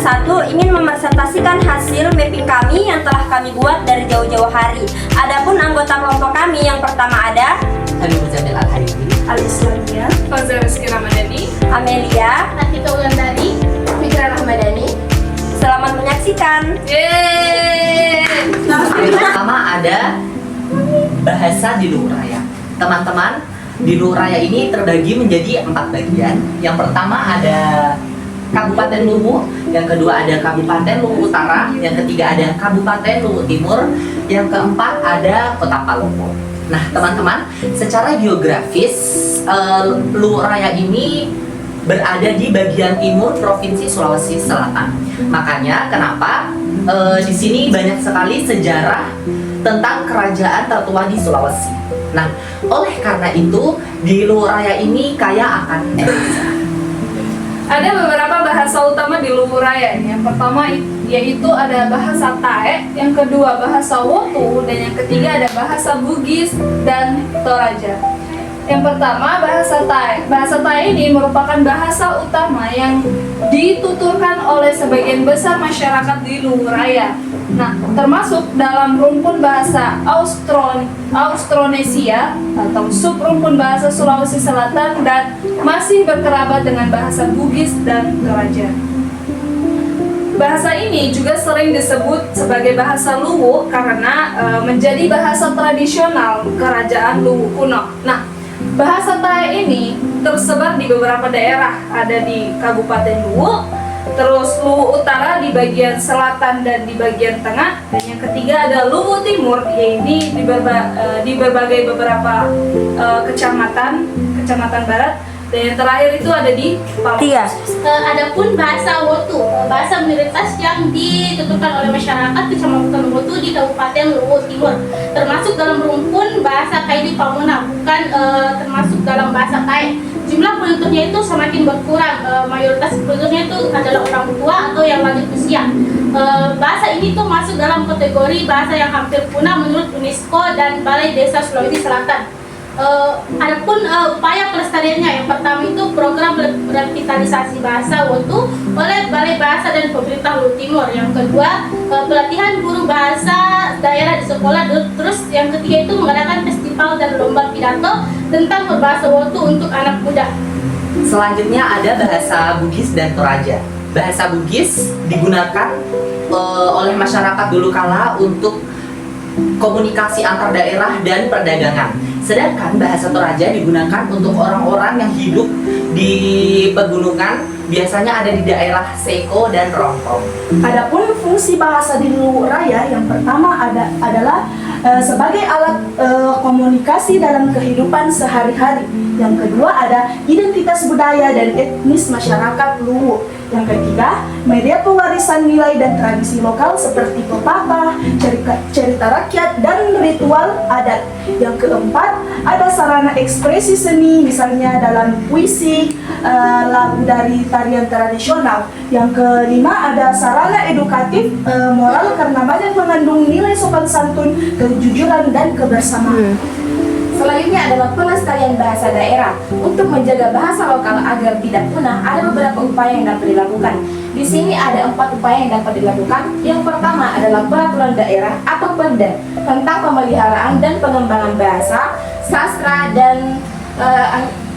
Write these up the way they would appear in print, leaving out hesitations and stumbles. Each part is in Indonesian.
satu ingin mepresentasikan hasil mapping kami yang telah kami buat dari jauh-jauh hari. Adapun anggota kelompok kami yang pertama ada Habib Muzamil Al-Hariri, Alislamia, Fazal Rizky Ramadhani, Amelia. Atika Wulandari, Fikra Rahmadani. Selamat menyaksikan. yeay. pertama ada bahasa di Luhur Raya. Teman-teman, di Luhur Raya ini terbagi menjadi 4 bagian. Yang pertama ada Kabupaten Luwu, yang kedua ada Kabupaten Luwu Utara, yang ketiga ada Kabupaten Luwu Timur, yang keempat ada Kota Palopo. Nah, teman-teman, secara geografis Luhur Raya ini berada di bagian timur Provinsi Sulawesi Selatan. Makanya kenapa di sini banyak sekali sejarah tentang kerajaan tertua di Sulawesi. Nah, oleh karena itu di Luhur Raya ini kaya akan bahasa. Ada beberapa bahasa utama di Luhur Raya. Yang pertama yaitu ada bahasa Tae, yang kedua bahasa Wotu, dan yang ketiga ada bahasa Bugis dan Toraja. Yang pertama bahasa Tae. Bahasa Tae ini merupakan bahasa utama yang dituturkan oleh sebagian besar masyarakat di Luhur Raya. Nah, termasuk dalam rumpun bahasa Austronesia atau subrumpun bahasa Sulawesi Selatan dan masih berkerabat dengan bahasa Bugis dan Toraja. Bahasa ini juga sering disebut sebagai bahasa Luwu karena menjadi bahasa tradisional kerajaan Luwu kuno. Nah, bahasa Tae ini tersebar di beberapa daerah, ada di Kabupaten Luwu, terus Luwu Utara di bagian selatan dan di bagian tengah, dan yang ketiga ada Luwu Timur, yaitu di berbagai beberapa kecamatan barat, dan yang terakhir itu ada di Palopo. Adapun bahasa Wotu, bahasa minoritas yang dituturkan oleh masyarakat Kecamatan Wotu di Kabupaten Luwu Timur, termasuk dalam rumpun bahasa Kaidi Pamuna, bukan termasuk dalam bahasa Tae. Jumlah penuturnya itu semakin berkurang, mayoritas penuturnya itu adalah orang tua atau yang lanjut usia. Bahasa ini tuh masuk dalam kategori bahasa yang hampir punah menurut UNESCO dan Balai Desa Sulawesi Selatan. Adapun upaya pelestariannya, yang pertama itu program revitalisasi bahasa Wotu oleh Balai Bahasa dan Pemerintah Luwu Timur. Yang kedua, pelatihan guru bahasa daerah di sekolah. Terus yang ketiga itu mengadakan festival dan lomba pidato tentang berbahasa Wotu untuk anak muda. Selanjutnya ada bahasa Bugis dan Toraja. Bahasa Bugis digunakan oleh masyarakat dulu kala untuk komunikasi antar daerah dan perdagangan. Sedangkan bahasa Toraja digunakan untuk orang-orang yang hidup di pegunungan, biasanya ada di daerah Seko dan Rongkong. Adapun fungsi bahasa di Luhur Raya yang pertama adalah sebagai alat komunikasi dalam kehidupan sehari-hari. Yang kedua ada identitas budaya dan etnis masyarakat Luwu. Yang ketiga, media pewarisan nilai dan tradisi lokal seperti pepatah, cerita rakyat, dan ritual adat. Yang keempat, ada sarana ekspresi seni, misalnya dalam puisi, lagu dari tarian tradisional. Yang kelima, ada sarana edukatif, moral karena banyak mengandung nilai sopan santun, kejujuran, dan kebersamaan. Selanjutnya adalah pelestarian bahasa daerah. Untuk menjaga bahasa lokal agar tidak punah, ada beberapa upaya yang dapat dilakukan. Di sini ada 4 upaya yang dapat dilakukan. Yang pertama adalah peraturan daerah atau Perda tentang pemeliharaan dan pengembangan bahasa, sastra, dan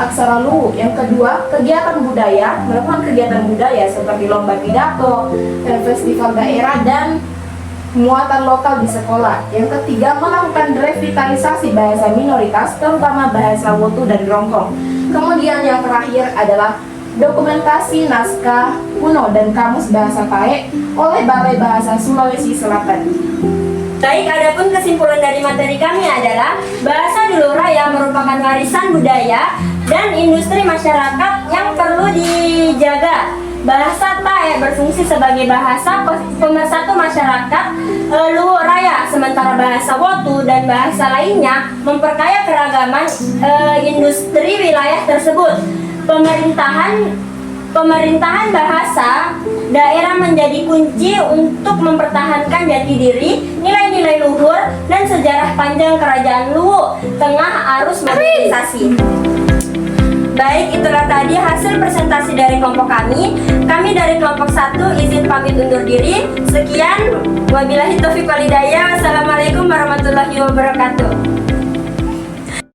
aksara Luwu. Yang kedua, kegiatan budaya, melakukan kegiatan budaya seperti lomba pidato, festival daerah, dan muatan lokal di sekolah. Yang ketiga, melakukan revitalisasi bahasa minoritas, terutama bahasa Wotu dan Rongkong. Kemudian yang terakhir adalah dokumentasi naskah kuno dan kamus bahasa Tae oleh Balai Bahasa Sulawesi Selatan. Baik, adapun kesimpulan dari materi kami adalah bahasa di Luhur Raya merupakan warisan budaya dan industri masyarakat yang perlu dijaga. Bahasa Tae berfungsi sebagai bahasa pemersatu masyarakat Luhur Raya, sementara bahasa Wotu dan bahasa lainnya memperkaya keragaman industri wilayah tersebut. Pemerintahan bahasa daerah menjadi kunci untuk mempertahankan jati diri, nilai-nilai luhur, dan sejarah panjang kerajaan Luwu tengah arus modernisasi. Baik, itulah tadi hasil presentasi dari kelompok kami. Kami dari kelompok 1 izin pamit undur diri. Sekian, wabillahi taufiq wal hidayah. Wassalamualaikum warahmatullahi wabarakatuh.